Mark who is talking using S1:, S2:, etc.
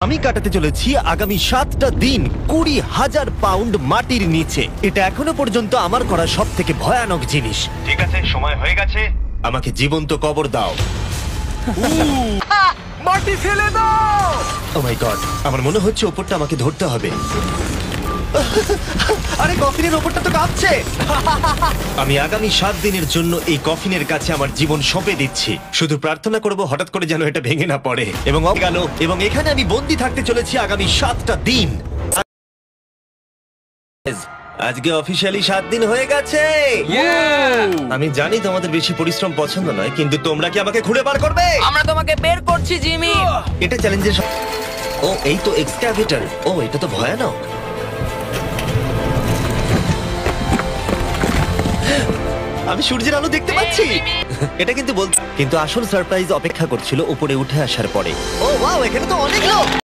S1: আমি কাটাতে চলেছি আগামী 7টা দিন 20,000 পাউন্ড মাটির নিচে। এটা এখনো পর্যন্ত আমার করা সব থেকে ভয়ানক জিনিস। ঠিক আছে, সময় হয়ে গেছে, আমাকে জীবন্ত কবর দাও।
S2: মাটি ফেলে দাও।
S1: ও মাই গড, আমার মনে হচ্ছে ওপরটা আমাকে ধরতে হবে। আরে কফিনের ওপরটা তো কাঁপছে। আমি আগামী 7 দিনের জন্য এই কফিনের কাছে আমার জীবন সঁপে দিচ্ছি। শুধু প্রার্থনা করব হঠাৎ করে যেন এটা ভেঙে না পড়ে এবং গেল। এবং এখানে আমি বন্দি থাকতে চলেছি আগামী 7টা দিন। আজকে অফিসিয়ালি 7 দিন হয়ে গেছে। আমি জানি তোমাদের বেশি পরিশ্রম পছন্দ নয়, কিন্তু তোমরা কি আমাকে ঘুরে বার করবে?
S3: আমরা তোমাকে বের করছি জিমি।
S1: এটা চ্যালেঞ্জের ও এই তো এক্সক্যাভেটর। ও এটা তো ভয়ানক। আমি সূর্যের আলো দেখতে পাচ্ছি। এটা কিন্তু আসল সারপ্রাইজ অপেক্ষা করছিল উপরে উঠে আসার পরে। ও ওয়াও, এখানে তো অনেক লোক।